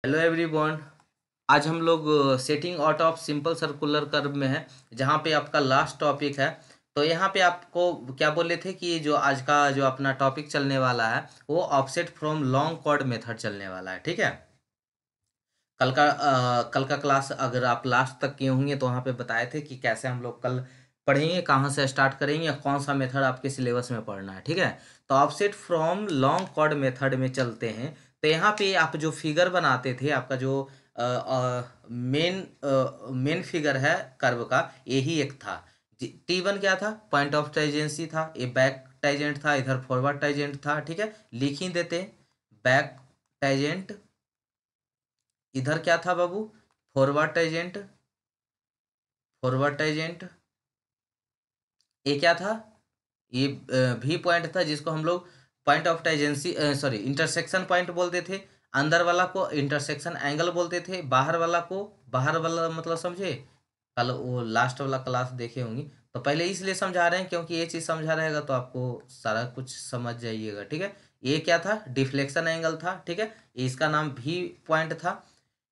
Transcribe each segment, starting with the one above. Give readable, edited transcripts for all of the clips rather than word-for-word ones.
Hello everyone. आज हम लोग setting out of simple circular curve में है, जहाँ पे आपका लास्ट टॉपिक है। तो यहाँ पे आपको क्या बोले थे कि जो आज का जो अपना टॉपिक चलने वाला है वो offset from long chord method चलने वाला है। ठीक है। कल का क्लास अगर आप लास्ट तक किए होंगे तो वहाँ पे बताए थे कि कैसे हम लोग कल पढ़ेंगे, कहाँ से स्टार्ट करेंगे, कौन सा मेथड आपके सिलेबस में पढ़ना है। ठीक है। तो offset from long chord method में चलते हैं। तो यहाँ पे आप जो फिगर बनाते थे, आपका जो मेन फिगर है कर्व का, यही एक था। T1 क्या था? पॉइंट ऑफ टाइजेंसी था। ये बैक टाइजेंट था, इधर फॉरवर्ड टाइजेंट था। ठीक है, लिख ही देते हैं बैक टाइजेंट। इधर क्या था बाबू? फॉरवर्ड टाइजेंट। फॉरवर्ड टाइजेंट ये क्या था? ये भी पॉइंट था जिसको हम लोग point of tangency sorry intersection point बोलते थे। अंदर वाला को इंटरसेक्शन एंगल बोलते थे, बाहर वाला को बाहर वाला मतलब समझे? कल वो लास्ट वाला क्लास देखे होंगी, तो पहले इसलिए समझा रहे हैं क्योंकि ये चीज़ समझा रहेगा तो आपको सारा कुछ समझ जाइएगा। ठीक है। ये क्या था? डिफ्लेक्शन एंगल था। ठीक है, इसका नाम भी पॉइंट था।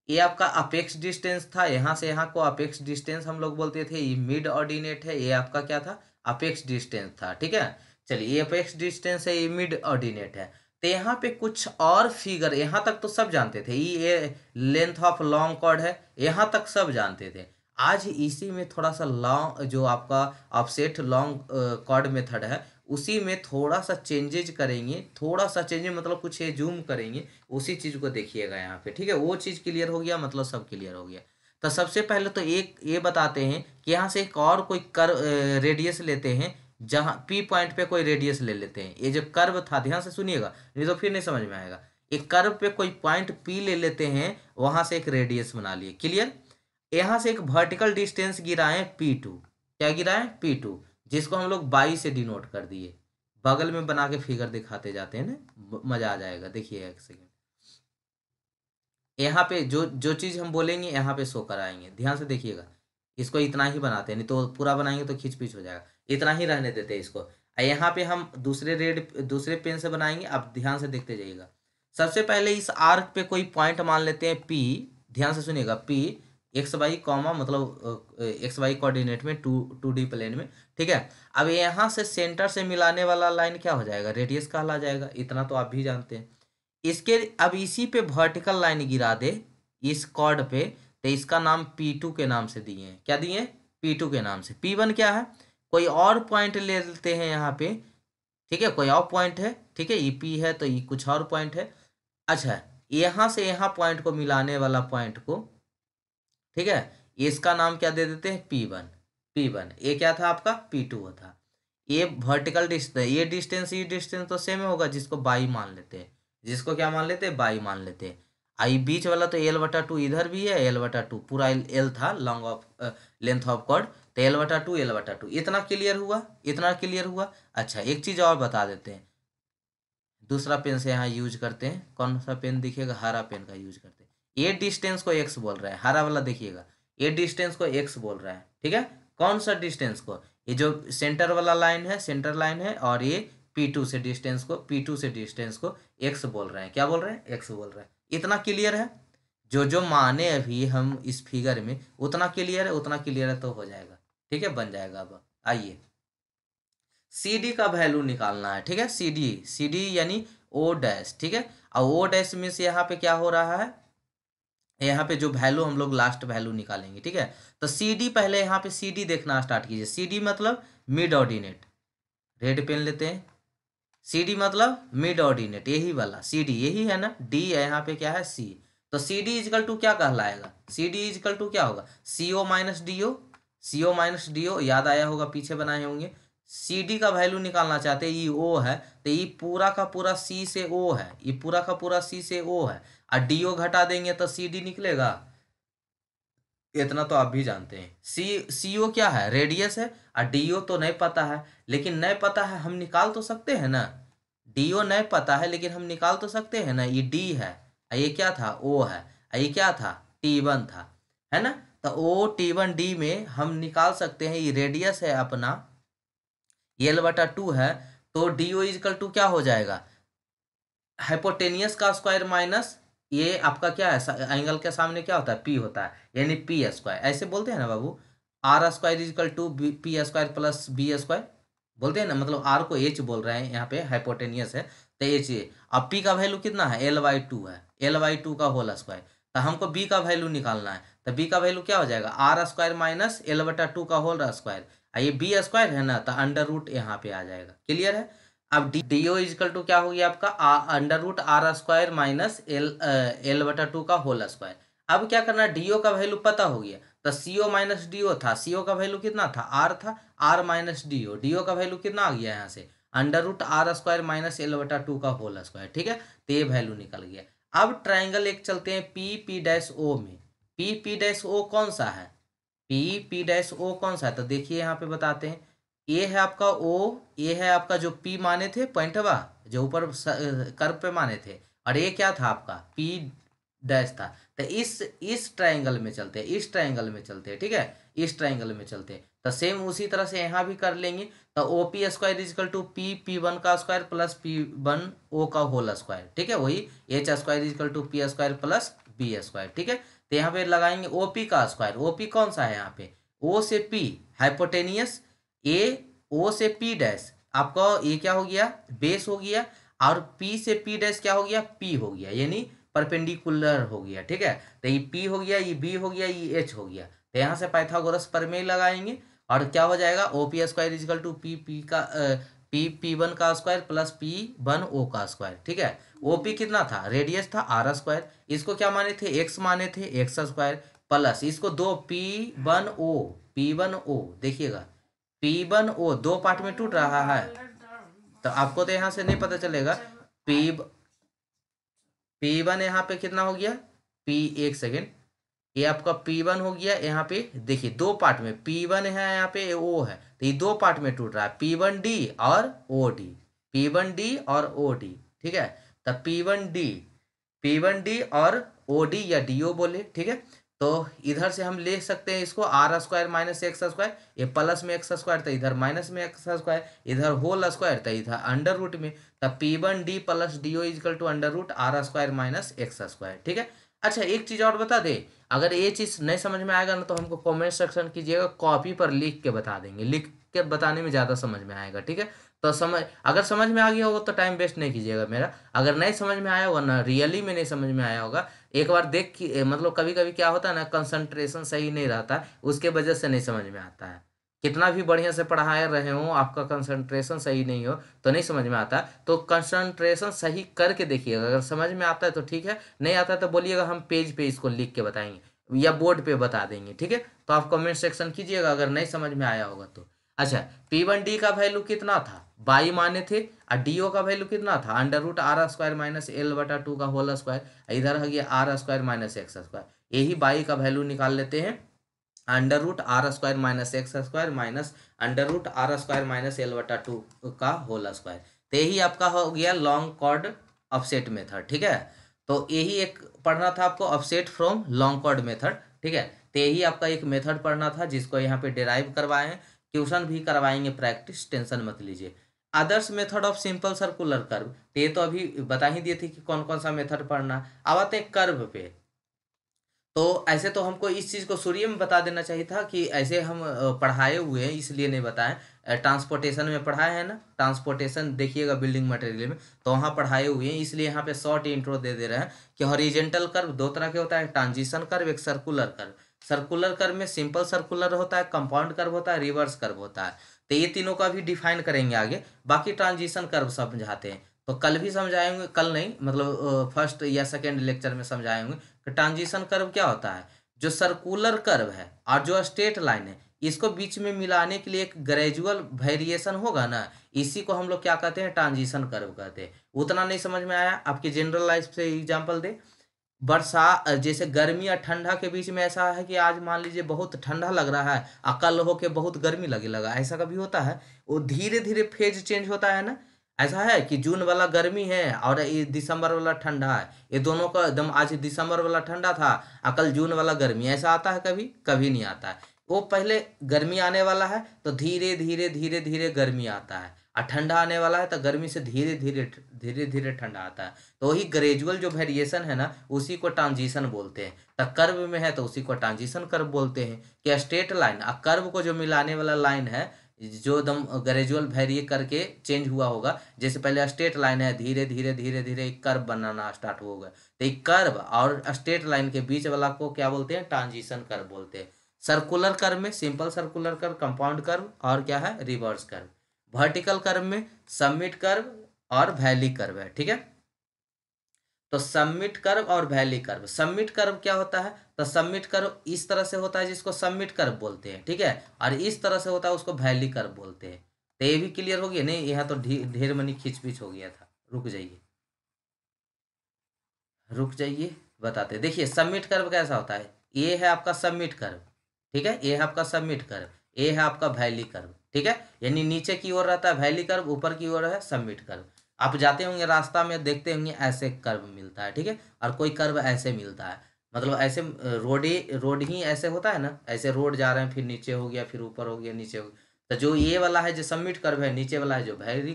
ये आपका अपेक्स डिस्टेंस था, यहाँ से यहाँ को अपेक्स डिस्टेंस हम लोग बोलते थे। ये मिड ऑर्डिनेट है, ये आपका क्या था? अपेक्स डिस्टेंस था। ठीक है। चलिए, ये अपेक्स डिस्टेंस है, ये मिड ऑर्डिनेट है। तो यहाँ पे कुछ और फिगर, यहाँ तक तो सब जानते थे, ये लेंथ ऑफ लॉन्ग कॉर्ड है, यहाँ तक सब जानते थे। आज इसी में थोड़ा सा लॉन्ग जो आपका ऑफसेट लॉन्ग कॉर्ड मेथड है, उसी में थोड़ा सा चेंजेज करेंगे। थोड़ा सा चेंजेज मतलब कुछ ये जूम करेंगे, उसी चीज़ को देखिएगा यहाँ पे। ठीक है, वो चीज़ क्लियर हो गया, मतलब सब क्लियर हो गया। तो सबसे पहले तो एक ये बताते हैं कि यहाँ से एक और कोई कर्व रेडियस लेते हैं, जहाँ पी पॉइंट पे कोई रेडियस ले लेते हैं। ये जो कर्व था, ध्यान से सुनिएगा नहीं तो फिर नहीं समझ में आएगा। एक कर्व पे कोई पॉइंट पी ले लेते हैं, वहां से एक रेडियस बना लिए। क्लियर? यहाँ से एक वर्टिकल डिस्टेंस गिराए P2। क्या गिराए? P2, जिसको हम लोग 22 से डिनोट कर दिए। बगल में बना के फिगर दिखाते जाते हैं ना, मजा आ जाएगा। देखिए एक सेकेंड, यहाँ पे जो जो चीज़ हम बोलेंगे यहाँ पे शो कराएंगे, ध्यान से देखिएगा। इसको इतना ही बनाते हैं, नहीं तो पूरा बनाएंगे तो खींच पीच हो जाएगा। इतना ही रहने देते हैं इसको। यहाँ पे हम दूसरे पेन से बनाएंगे, आप ध्यान से देखते जाइएगा। सबसे पहले इस आर्क पे कोई पॉइंट मान लेते हैं P। ध्यान से सुनिएगा, P एक्स वाई कॉमा मतलब एक्स वाई कोऑर्डिनेट में, 2D प्लेन में। ठीक है। अब यहाँ से सेंटर से मिलाने वाला लाइन क्या हो जाएगा? रेडियस कहला जाएगा। इतना तो आप भी जानते हैं। इसके अब इसी पे वर्टिकल लाइन गिरा दे इस कॉर्ड पे, तो इसका नाम P2 के नाम से दिए हैं। क्या दिए? P2 के नाम से। P1 क्या है? कोई और पॉइंट ले लेते हैं यहाँ पे। ठीक है, कोई और पॉइंट है। ठीक है, ये P है तो ये कुछ और पॉइंट है। अच्छा, यहाँ से यहाँ पॉइंट को मिलाने वाला पॉइंट को, ठीक है, इसका नाम क्या दे देते हैं? P1। P1 ये क्या था आपका? P2 था। ये वर्टिकल डिस्टेंस, ये डिस्टेंस तो सेम होगा, जिसको बाई मान लेते हैं। जिसको क्या मान लेते हैं? बाई मान लेते हैं। आई बीच वाला तो L/2 इधर भी है, L/2 पूरा L था, long of length of chord. तो L/2 L/2 इतना क्लियर हुआ, इतना क्लियर हुआ। अच्छा, एक चीज़ और बता देते हैं। दूसरा पेन से यहाँ यूज करते हैं, कौन सा पेन दिखेगा? हरा पेन का यूज करते हैं। ये डिस्टेंस को एक्स बोल रहा है, हरा वाला देखिएगा। ये डिस्टेंस को एक्स बोल रहा है। ठीक है, कौन सा डिस्टेंस को? ये जो सेंटर वाला लाइन है, सेंटर लाइन है, और ये P2 से डिस्टेंस को एक्स बोल रहे हैं। क्या बोल रहे हैं? एक्स बोल रहे हैं। इतना क्लियर है? जो जो माने अभी हम इस फिगर में, उतना क्लियर है, उतना क्लियर है तो हो जाएगा। ठीक है, बन जाएगा। अब आइए, सी डी का वैल्यू निकालना है। ठीक है, सी डी यानी ओ डैश। ठीक है, और ओ डैश में से यहाँ पे क्या हो रहा है? यहाँ पे जो वैल्यू हम लोग लास्ट वैल्यू निकालेंगे। ठीक है, तो सी डी पहले यहाँ पे सी डी देखना स्टार्ट कीजिए। सी डी मतलब मिड ऑर्डिनेट। रेड पेन लेते हैं। सी डी मतलब मिड ऑर्डिनेट, यही वाला सी डी, यही है ना। डी है यहाँ पे, क्या है? सी। तो सी डी इजकल टू क्या कहलाएगा? सी डी इजकल टू क्या होगा? सी ओ माइनस डी ओ। सी ओ माइनस डी ओ याद आया होगा, पीछे बनाए होंगे। सी डी का वैल्यू निकालना चाहते हैं, ये ओ है, तो ये पूरा का पूरा सी से ओ है, ये पूरा का पूरा सी से ओ है। और डी ओ घटा देंगे तो सी डी निकलेगा। इतना तो आप भी जानते हैं। सी ओ क्या है? रेडियस है। और डी ओ तो नहीं पता है, लेकिन नहीं पता है, हम निकाल तो सकते हैं ना। डी ओ नहीं पता है लेकिन हम निकाल तो सकते हैं ना। ये डी है, और ये क्या था? ओ है। और ये क्या था? T1 था, है ना। तो ओ T1 डी में हम निकाल सकते हैं। ये रेडियस है अपना, L/2 है। तो डी ओ इजकल टू क्या हो जाएगा? हाइपोटेनियस का स्क्वायर माइनस ये आपका क्या है, एंगल के सामने क्या होता है, पी होता है, यानी पी स्क्वायर ऐसे बोलते हैं ना बाबू। R square equal to P square plus B square बोलते हैं ना, मतलब आर को एच बोल रहे हैं यहाँ पे, हाइपोटेनियस है तो एच ए। अब पी का वैल्यू कितना है, L/2 है, L/2 का होल स्क्वायर। तो हमको बी का वैल्यू निकालना है, तो बी का वैल्यू क्या हो जाएगा, आर स्क्वायर माइनस L/2 का होल स्क्वायर। ये बी स्क्वायर है ना, तो अंडर रूट यहाँ पे आ जाएगा। क्लियर है। अब डी ओ इजिकल टू क्या हो गया आपका, under root r square minus L/2 का होल स्क्वायर। अब क्या करना है, डी ओ का वैल्यू पता हो गया, तो सी ओ माइनस डी ओ था, सी ओ का वैल्यू कितना था, आर था, आर माइनस डी ओ का वैल्यू कितना आ गया यहाँ से, under root r square minus L/2 का होल स्क्वायर। ठीक है, तो ये वैल्यू निकल गया। अब ट्राइंगल एक चलते हैं पी पी डैश ओ में। पी पी डैश ओ कौन सा है, पी पी डैश ओ कौन सा है, तो देखिए यहाँ पे बताते हैं। ये है आपका ओ, ये है आपका जो पी माने थे पॉइंटवा, जो ऊपर कर्व पे माने थे, और ये क्या था आपका पी डैश था। तो इस ट्राइंगल में चलते हैं, इस ट्राइंगल में चलते हैं। ठीक है, इस ट्राइंगल में चलते हैं, तो सेम उसी तरह से यहाँ भी कर लेंगे। तो O P square equal to P P one का square plus P one O का होल स्क्वायर। ठीक है, वही H square equal to P square plus B square. ठीक है, तो यहाँ पे लगाएंगे ओ पी का स्क्वायर। ओ पी कौन सा है यहाँ पे, ओ से पी हाइपोटेनियस, ए ओ से पी डैश आपका ये क्या हो गया, बेस हो गया, और पी से पी डैश क्या हो गया, पी हो गया, यानी परपेंडिकुलर हो गया। ठीक है, तो ये पी हो गया, ये बी हो गया, ये एच हो गया। तो यहाँ से पाइथागोरस प्रमेय लगाएंगे, और क्या हो जाएगा, O P square equal to P P का पी पी वन का square plus P one O का स्क्वायर। ठीक है, ओ पी कितना था, रेडियस था आर स्क्वायर, इसको क्या माने थे, एक्स माने थे, एक्स स्क्वायर, प्लस इसको दो पी वन ओ देखिएगा, पी वन ओ दो पार्ट में टूट रहा है, तो आपको तो यहाँ से नहीं पता चलेगा। पी पी वन यहाँ पे कितना हो गया, पी एक सेकेंड, ये आपका P1 हो गया। यहाँ पे देखिए दो पार्ट में P1 है, यहाँ पे O है, तो ये दो पार्ट में टूट रहा है, P1D और OD, P1D और OD। ठीक है, तो P1D और OD या DO बोले। ठीक है, तो इधर से हम ले सकते हैं इसको r square minus x square, ये प्लस में एक्स स्क्वायर, तो इधर माइनस में एक्स स्क्वायर, इधर होल स्क्वायर, तो इधर अंडर रूट में, तब P1D plus DO equal to under root r square minus x square. ठीक है, अच्छा एक चीज और बता दे, अगर ये चीज नहीं समझ में आएगा ना, तो हमको कमेंट सेक्शन कीजिएगा, कॉपी पर लिख के बता देंगे, लिख के बताने में ज़्यादा समझ में आएगा। ठीक है, तो अगर समझ में आ गया होगा तो टाइम वेस्ट नहीं कीजिएगा मेरा, अगर नहीं समझ में आया होगा ना, रियली में नहीं समझ में आया होगा, एक बार देख के मतलब कभी कभी क्या होता है ना, कंसंट्रेशन सही नहीं रहता है, उसके वजह से नहीं समझ में आता है। कितना भी बढ़िया से पढ़ा रहे हो, आपका कंसंट्रेशन सही नहीं हो तो नहीं समझ में आता। तो कंसंट्रेशन सही करके देखिएगा, अगर समझ में आता है तो ठीक है, नहीं आता है तो बोलिएगा, हम पेज पे इसको लिख के बताएंगे या बोर्ड पे बता देंगे। ठीक है, तो आप कमेंट सेक्शन कीजिएगा अगर नहीं समझ में आया होगा तो। अच्छा, P1D का वैल्यू कितना था, बाई माने थे, और DO का वैल्यू कितना था, under root r square minus L/2 का होल स्क्वायर, इधर हो गया r square minus x square. यही बाई का वैल्यू निकाल लेते हैं, under root r square minus x square minus under root r square minus L/2 का होल स्क्वायर। तो यही आपका हो गया लॉन्ग कॉर्ड ऑफसेट मेथड। ठीक है, तो यही एक पढ़ना था आपको, offset from long chord method. ठीक है, तो यही आपका एक मेथड पढ़ना था, जिसको यहाँ पे डिराइव करवाए हैं, ट्यूशन भी करवाएंगे प्रैक्टिस, टेंशन मत लीजिए। Adarsh method of simple circular curve, तो ये तो अभी बता ही दिए थे कि कौन कौन सा मेथड पढ़ना। अब आते हैं कर्व पे, तो ऐसे तो हमको इस चीज़ को शुरू में बता देना चाहिए था कि ऐसे हम पढ़ाए हुए हैं, इसलिए नहीं बताएं। ट्रांसपोर्टेशन में पढ़ाए हैं ना, ट्रांसपोर्टेशन देखिएगा बिल्डिंग मटेरियल में, तो वहाँ पढ़ाए हुए हैं, इसलिए यहाँ पे शॉर्ट इंट्रो दे दे रहे हैं कि हॉरिजेंटल कर्व दो तरह के होता है, ट्रांजिशन कर्व, एक सर्कुलर कर्व। सर्कुलर कर्व में सिंपल सर्कुलर होता है, कंपाउंड कर्व होता है, रिवर्स कर्व होता है। तो ये तीनों का भी डिफाइन करेंगे आगे, बाकी ट्रांजिशन कर्व समझाते हैं, तो कल भी समझाएंगे, कल नहीं मतलब फर्स्ट या सेकेंड लेक्चर में समझाएंगे कि ट्रांजिशन कर्व क्या होता है। जो सर्कुलर कर्व है और जो स्ट्रेट लाइन है, इसको बीच में मिलाने के लिए एक ग्रेजुअल वेरिएशन होगा ना, इसी को हम लोग क्या कहते हैं, ट्रांजिशन कर्व कहते हैं। उतना नहीं समझ में आया, आपकी जनरल लाइफ से एग्जांपल दे, जैसे गर्मी और ठंडा के बीच में ऐसा है कि आज मान लीजिए बहुत ठंडा लग रहा है और कल होके बहुत गर्मी लगे लगा, ऐसा कभी होता है, वो धीरे धीरे फेज चेंज होता है ना। ऐसा है कि जून वाला गर्मी है और ये दिसंबर वाला ठंडा है, ये दोनों का एकदम, आज दिसंबर वाला ठंडा था और कल जून वाला गर्मी, ऐसा आता है कभी, कभी नहीं आता है। वो पहले गर्मी आने वाला है तो धीरे धीरे धीरे धीरे गर्मी आता है, और ठंडा आने वाला है तो गर्मी से धीरे धीरे ठंडा आता है। तो वही ग्रेजुअल जो वेरिएशन है ना, उसी को ट्रांजिशन बोलते हैं। तो कर्व में है तो उसी को ट्रांजिशन कर्व बोलते हैं। कि स्ट्रेट लाइन और कर्व को जो मिलाने वाला लाइन है, जो एकदम ग्रेजुअल वेरी करके चेंज हुआ होगा, जैसे पहले स्ट्रेट लाइन है, धीरे धीरे एक कर्व बनाना स्टार्ट होगा, तो एक कर्व और स्ट्रेट लाइन के बीच वाला को क्या बोलते हैं, ट्रांजिशन कर्व बोलते हैं। सर्कुलर कर्व में simple circular curve, compound curve और क्या है, रिवर्स कर्व। वर्टिकल कर्व में सबमिट कर्व और वैली कर्व है। ठीक है, तो सबमिट कर्व और वैली कर्व। सबमिट कर्व क्या होता है, तो सबमिट कर्व इस तरह से होता है जिसको सबमिट कर्व बोलते हैं। ठीक है, और इस तरह से होता है उसको वैली कर्व बोलते हैं। तो ये भी क्लियर हो गया नहीं, यहाँ तो ढेर मनी खींच हो गया था। रुक जाइए बताते। देखिए सबमिट कर्व कैसा होता है, ये है आपका सबमिट कर्व। ठीक है, ये है आपका सबमिट कर्व, ये है आपका वैली कर्व। ठीक है, यानी नीचे की ओर रहता है वैली कर्व, ऊपर की ओर है सबमिट कर्व। आप जाते होंगे रास्ता में, देखते होंगे ऐसे कर्व मिलता है। ठीक है, और कोई कर्व ऐसे मिलता है, मतलब ऐसे रोड ही ऐसे होता है ना, ऐसे रोड जा रहे हैं, फिर नीचे हो गया, फिर ऊपर हो गया, नीचे हो गया। तो जो ये वाला है जो सबमिट कर्व है, नीचे वाला है जो वैली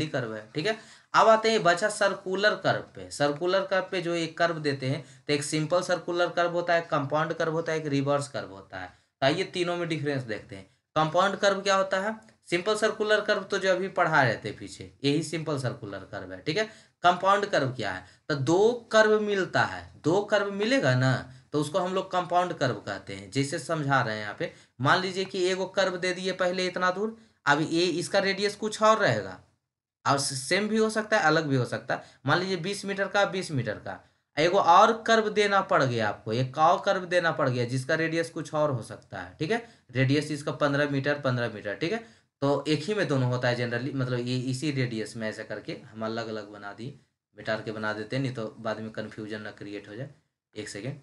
कर्व है। ठीक है, अब आते हैं बचा सर्कुलर कर्व पे। सर्कुलर कर्व पे जो एक कर्व देते हैं, तो एक सिंपल सर्कुलर कर्व होता है, कंपाउंड कर्व होता है, एक रिवर्स कर्व होता है। तो आइए तीनों में डिफरेंस देखते हैं। कंपाउंड कर्व क्या होता है, सिंपल सर्कुलर कर्व तो जो अभी पढ़ा रहे थे पीछे, यही सिंपल सर्कुलर कर्व है। ठीक है, कंपाउंड कर्व क्या है, तो दो कर्व मिलता है, दो कर्व मिलेगा ना, तो उसको हम लोग कंपाउंड कर्व कहते हैं। जैसे समझा रहे हैं यहाँ पे, मान लीजिए कि एगो कर्व दे दिए पहले इतना दूर, अब ये इसका रेडियस कुछ और रहेगा, और सेम भी हो सकता है, अलग भी हो सकता है। मान लीजिए 20 मीटर का, 20 मीटर का, एगो और कर्व देना पड़ गया आपको, एक और कर्व देना पड़ गया जिसका रेडियस कुछ और हो सकता है। ठीक है, रेडियस इसका 15 मीटर, 15 मीटर। ठीक है, तो एक ही में दोनों होता है जनरली, मतलब ये इसी रेडियस में ऐसे करके हम अलग अलग बना दिए, मिटार के बना देते हैं, नहीं तो बाद में कन्फ्यूजन ना क्रिएट हो जाए। एक सेकेंड,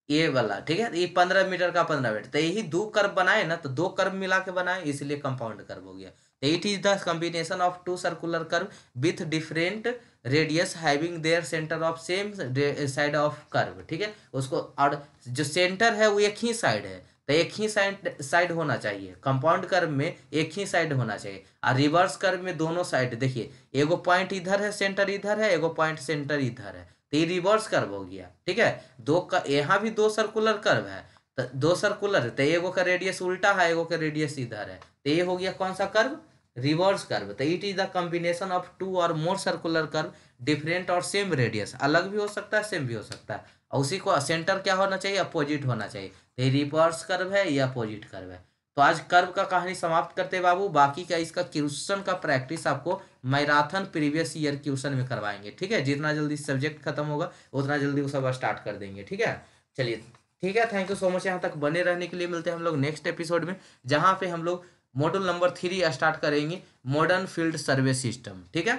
ये वाला। ठीक है, ये 15 मीटर का 15 मीटर, तो यही दो कर्व बनाए ना, तो दो कर्व मिला के बनाए, इसलिए कंपाउंड कर्व हो गया। It is the combination of two circular curve with different radius having their centre of same side of curve. ठीक है, उसको, और जो सेंटर है वो एक ही साइड है, तो एक ही साइड होना चाहिए। कंपाउंड कर्व में एक ही साइड होना चाहिए, और रिवर्स कर्व में दोनों साइड। देखिए एगो पॉइंट इधर है, सेंटर इधर है, एगो पॉइंट सेंटर इधर है, तो ये रिवर्स कर्व हो गया। ठीक है, दो का यहाँ भी दो सर्कुलर कर्व है, तो दो सर्कुलर है, तो एगो का रेडियस उल्टा है, एगो का रेडियस इधर है, तो ये हो गया कौन सा कर्व, रिवर्स कर्व। तो it is the combination of two और मोर सर्कुलर कर्व डिफरेंट और सेम रेडियस। अलग भी हो सकता है, सेम भी हो सकता है, और उसी को सेंटर क्या होना चाहिए, अपोजिट होना चाहिए। तो ये रिवर्स कर्व है, ये अपोजिट कर्व है। तो आज कर्व का कहानी समाप्त करते हैं बाबू। बाकी का इसका क्वेश्चन का प्रैक्टिस आपको मैराथन प्रीवियस ईयर क्वेश्चन में करवाएंगे। ठीक है, जितना जल्दी सब्जेक्ट खत्म होगा उतना जल्दी वो सब स्टार्ट कर देंगे। ठीक है, चलिए ठीक है, थैंक यू सो मच यहाँ तक बने रहने के लिए। मिलते हैं हम लोग नेक्स्ट एपिसोड में, जहाँ पे हम लोग मॉड्यूल नंबर 3 स्टार्ट करेंगे, मॉडर्न फील्ड सर्वे सिस्टम। ठीक है,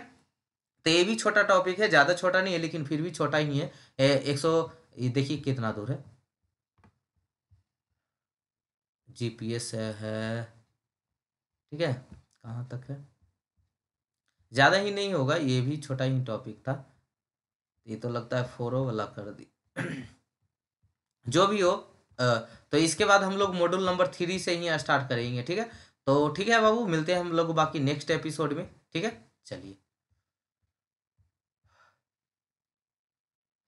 तो ये भी छोटा टॉपिक है, ज़्यादा छोटा नहीं है लेकिन फिर भी छोटा ही है। 100, ये देखिए कितना दूर है, जीपीएस है। ठीक है, कहाँ तक है, ज़्यादा ही नहीं होगा, ये भी छोटा ही टॉपिक था। ये तो लगता है 4 वाला कर दी। जो भी हो, तो इसके बाद हम लोग मॉड्यूल नंबर 3 से ही स्टार्ट करेंगे। ठीक है, तो ठीक है बाबू, मिलते हैं हम लोग बाकी नेक्स्ट एपिसोड में। ठीक है, चलिए।